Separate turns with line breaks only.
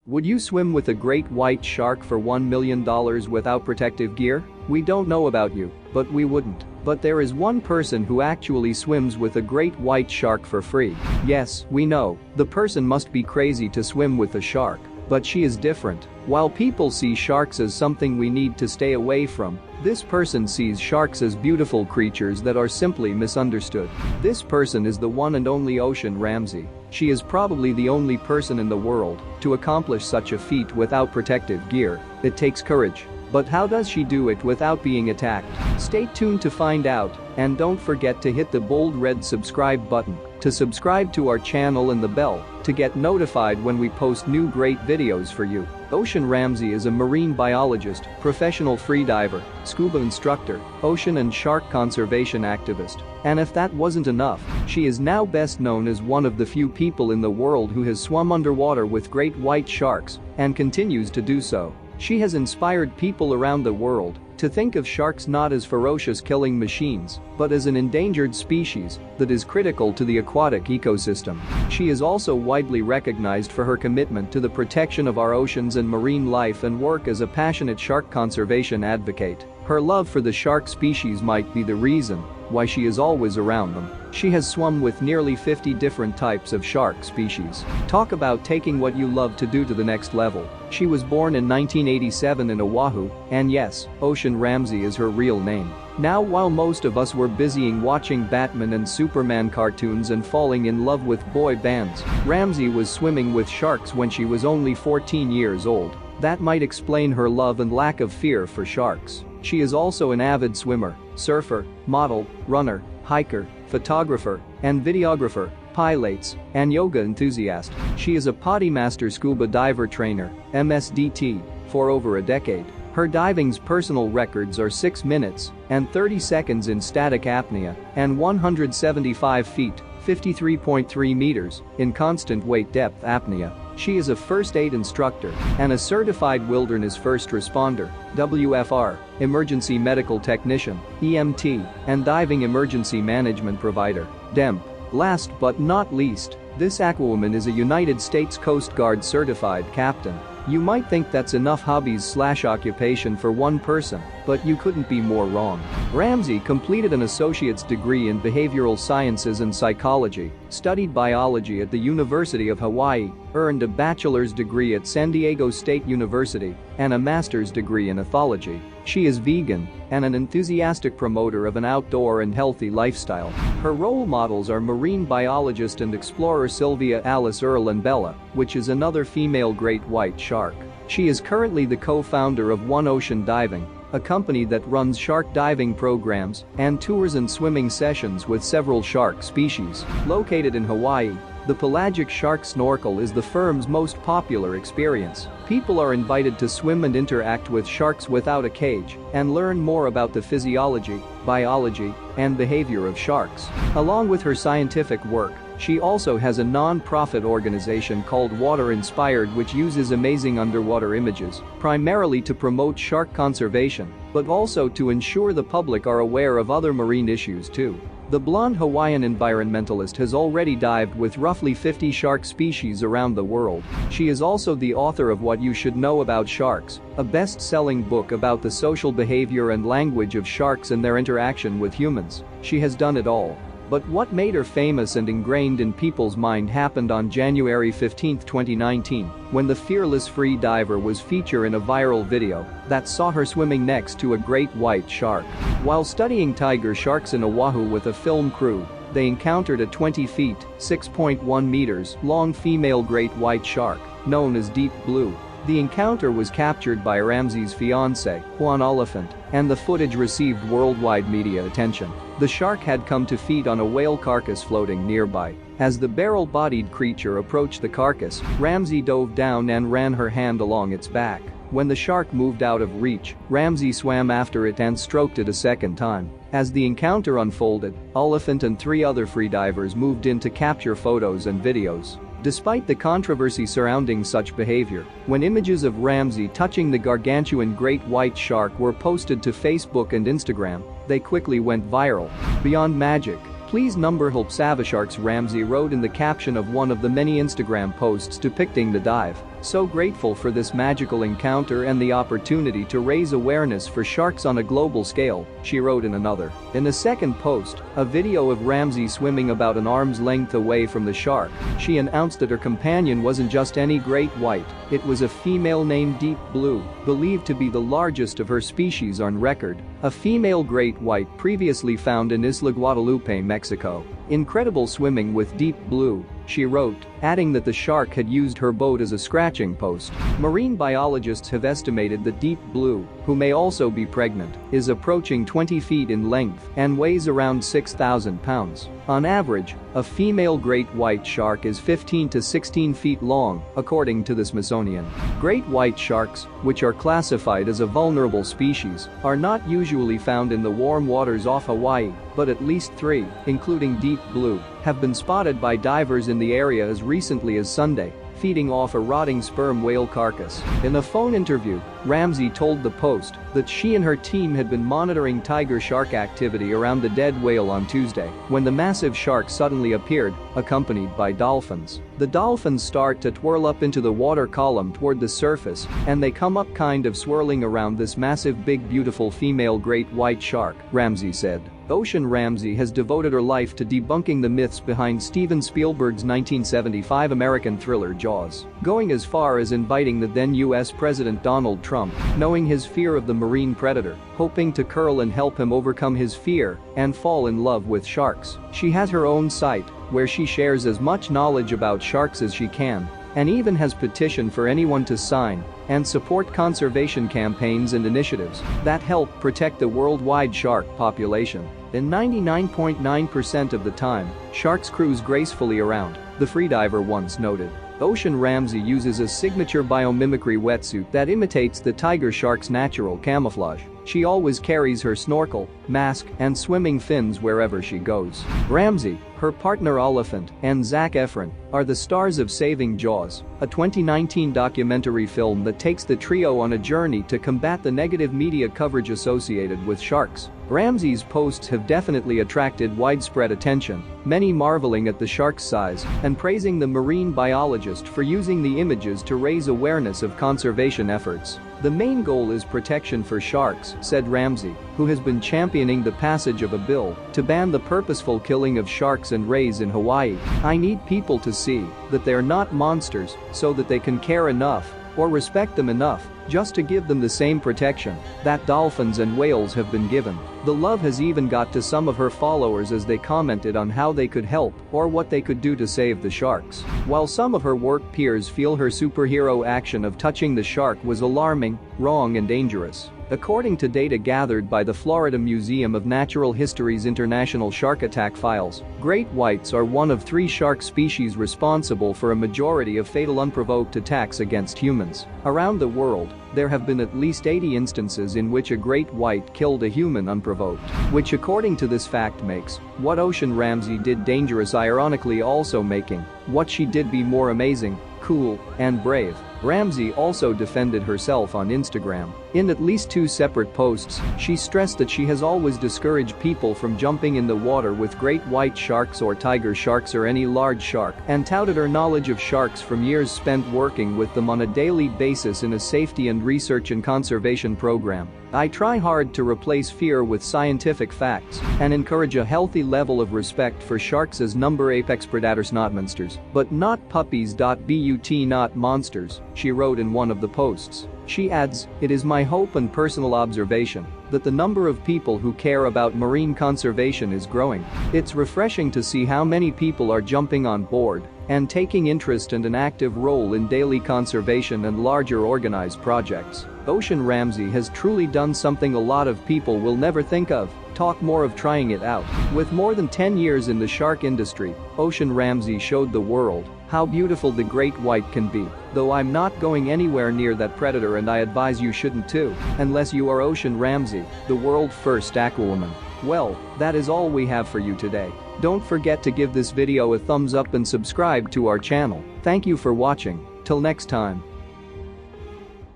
Would you swim with a great white shark for $1 million without protective gear? We don't know about you, but we wouldn't. But there is one person who actually swims with a great white shark for free. Yes, we know, the person must be crazy to swim with a shark. But she is different. While people see sharks as something we need to stay away from, this person sees sharks as beautiful creatures that are simply misunderstood. This person is the one and only Ocean Ramsey. She is probably the only person in the world to accomplish such a feat without protective gear. It takes courage. But how does she do it without being attacked? Stay tuned to find out, and don't forget to hit the bold red subscribe button to subscribe to our channel and the bell to get notified when we post new great videos for you. Ocean Ramsey is a marine biologist, professional freediver, scuba instructor, ocean and shark conservation activist. And if that wasn't enough, she is now best known as one of the few people in the world who has swum underwater with great white sharks and continues to do so. She has inspired people around the world to think of sharks not as ferocious killing machines, but as an endangered species that is critical to the aquatic ecosystem. She is also widely recognized for her commitment to the protection of our oceans and marine life and work as a passionate shark conservation advocate. Her love for the shark species might be the reason why she is always around them. She has swum with nearly 50 different types of shark species. Talk about taking what you love to do to the next level. She was born in 1987 in Oahu, and yes, Ocean Ramsey is her real name. Now, while most of us were busying watching Batman and Superman cartoons and falling in love with boy bands, Ramsey was swimming with sharks when she was only 14 years old. That might explain her love and lack of fear for sharks. She is also an avid swimmer, surfer, model, runner, hiker, photographer, and videographer, pilates, and yoga enthusiast. She is a potty master scuba diver trainer, MSDT, for over a decade. Her diving's personal records are 6 minutes and 30 seconds in static apnea and 175 feet, 53.3 meters, in constant weight depth apnea. She is a first aid instructor and a certified wilderness first responder, WFR, emergency medical technician, EMT, and diving emergency management provider, DEMP. Last but not least, this aquawoman is a United States Coast Guard certified captain. You might think that's enough hobbies/occupation for one person, but you couldn't be more wrong. Ramsey completed an associate's degree in behavioral sciences and psychology, studied biology at the University of Hawaii, earned a bachelor's degree at San Diego State University, and a master's degree in ethology. She is vegan and an enthusiastic promoter of an outdoor and healthy lifestyle. Her role models are marine biologist and explorer Sylvia Alice Earle and Bella, which is another female great white shark. She is currently the co-founder of One Ocean Diving, a company that runs shark diving programs and tours and swimming sessions with several shark species. Located in Hawaii, the pelagic shark snorkel is the firm's most popular experience. People are invited to swim and interact with sharks without a cage and learn more about the physiology, biology, and behavior of sharks. Along with her scientific work, she also has a non-profit organization called Water Inspired, which uses amazing underwater images, primarily to promote shark conservation, but also to ensure the public are aware of other marine issues too. The blonde Hawaiian environmentalist has already dived with roughly 50 shark species around the world. She is also the author of What You Should Know About Sharks, a best-selling book about the social behavior and language of sharks and their interaction with humans. She has done it all. But what made her famous and ingrained in people's mind happened on January 15, 2019, when the fearless free diver was featured in a viral video that saw her swimming next to a great white shark. While studying tiger sharks in Oahu with a film crew, they encountered a 20 feet (6.1 meters) long female great white shark, known as Deep Blue. The encounter was captured by Ramsey's fiancé, Juan Oliphant, and the footage received worldwide media attention. The shark had come to feed on a whale carcass floating nearby. As the barrel-bodied creature approached the carcass, Ramsey dove down and ran her hand along its back. When the shark moved out of reach, Ramsey swam after it and stroked it a second time. As the encounter unfolded, Oliphant and 3 other freedivers moved in to capture photos and videos. Despite the controversy surrounding such behavior, when images of Ramsey touching the gargantuan great white shark were posted to Facebook and Instagram, they quickly went viral. Beyond magic, please number help Savasharks, Ramsey wrote in the caption of one of the many Instagram posts depicting the dive. "So grateful for this magical encounter and the opportunity to raise awareness for sharks on a global scale," she wrote in another. In a second post, a video of Ramsey swimming about an arm's length away from the shark, she announced that her companion wasn't just any great white, it was a female named Deep Blue, believed to be the largest of her species on record, a female great white previously found in Isla Guadalupe, Mexico. "Incredible swimming with Deep Blue," she wrote, adding that the shark had used her boat as a scratching post. Marine biologists have estimated that Deep Blue, who may also be pregnant, is approaching 20 feet in length and weighs around 6,000 pounds. On average, a female great white shark is 15 to 16 feet long, according to the Smithsonian. Great white sharks, which are classified as a vulnerable species, are not usually found in the warm waters off Hawaii, but at least 3, including Deep Blue, have been spotted by divers in the area as recently as Sunday, feeding off a rotting sperm whale carcass. In a phone interview, Ramsey told the Post that she and her team had been monitoring tiger shark activity around the dead whale on Tuesday, when the massive shark suddenly appeared, accompanied by dolphins. "The dolphins start to twirl up into the water column toward the surface, and they come up kind of swirling around this massive big beautiful female great white shark," Ramsey said. Ocean Ramsey has devoted her life to debunking the myths behind Steven Spielberg's 1975 American thriller Jaws, going as far as inviting the then US President Donald Trump, knowing his fear of the marine predator, hoping to curl and help him overcome his fear and fall in love with sharks. She has her own site, where she shares as much knowledge about sharks as she can, and even has petitioned for anyone to sign and support conservation campaigns and initiatives that help protect the worldwide shark population. In 99.9% of the time, sharks cruise gracefully around, the freediver once noted. Ocean Ramsey uses a signature biomimicry wetsuit that imitates the tiger shark's natural camouflage. She always carries her snorkel, mask, and swimming fins wherever she goes. Ramsey, her partner Oliphant, and Zac Efron are the stars of Saving Jaws, a 2019 documentary film that takes the trio on a journey to combat the negative media coverage associated with sharks. Ramsey's posts have definitely attracted widespread attention, many marveling at the shark's size and praising the marine biologist for using the images to raise awareness of conservation efforts. "The main goal is protection for sharks," said Ramsey, who has been championing the passage of a bill to ban the purposeful killing of sharks and rays in Hawaii. "I need people to see that they're not monsters so that they can care enough or respect them enough just to give them the same protection that dolphins and whales have been given." The love has even got to some of her followers as they commented on how they could help or what they could do to save the sharks. While some of her work peers feel her superhero action of touching the shark was alarming, wrong, and dangerous. According to data gathered by the Florida Museum of Natural History's International Shark Attack Files, great whites are one of 3 shark species responsible for a majority of fatal unprovoked attacks against humans. Around the world, there have been at least 80 instances in which a great white killed a human unprovoked, which according to this fact makes what Ocean Ramsey did dangerous, ironically also making what she did be more amazing, cool, and brave. Ramsey also defended herself on Instagram. In at least 2 separate posts, she stressed that she has always discouraged people from jumping in the water with great white sharks or tiger sharks or any large shark, and touted her knowledge of sharks from years spent working with them on a daily basis in a safety and research and conservation program. "I try hard to replace fear with scientific facts and encourage a healthy level of respect for sharks as apex predators, not monsters, but not puppies. But not monsters," she wrote in one of the posts. She adds, "It is my hope and personal observation that the number of people who care about marine conservation is growing. It's refreshing to see how many people are jumping on board and taking interest and an active role in daily conservation and larger organized projects." Ocean Ramsey has truly done something a lot of people will never think of. Talk more of trying it out. With more than 10 years in the shark industry, Ocean Ramsey showed the world how beautiful the great white can be. "Though I'm not going anywhere near that predator, and I advise you shouldn't too, unless you are Ocean Ramsey, the world's first aquawoman." Well, that is all we have for you today. Don't forget to give this video a thumbs up and subscribe to our channel. Thank you for watching. Till next time.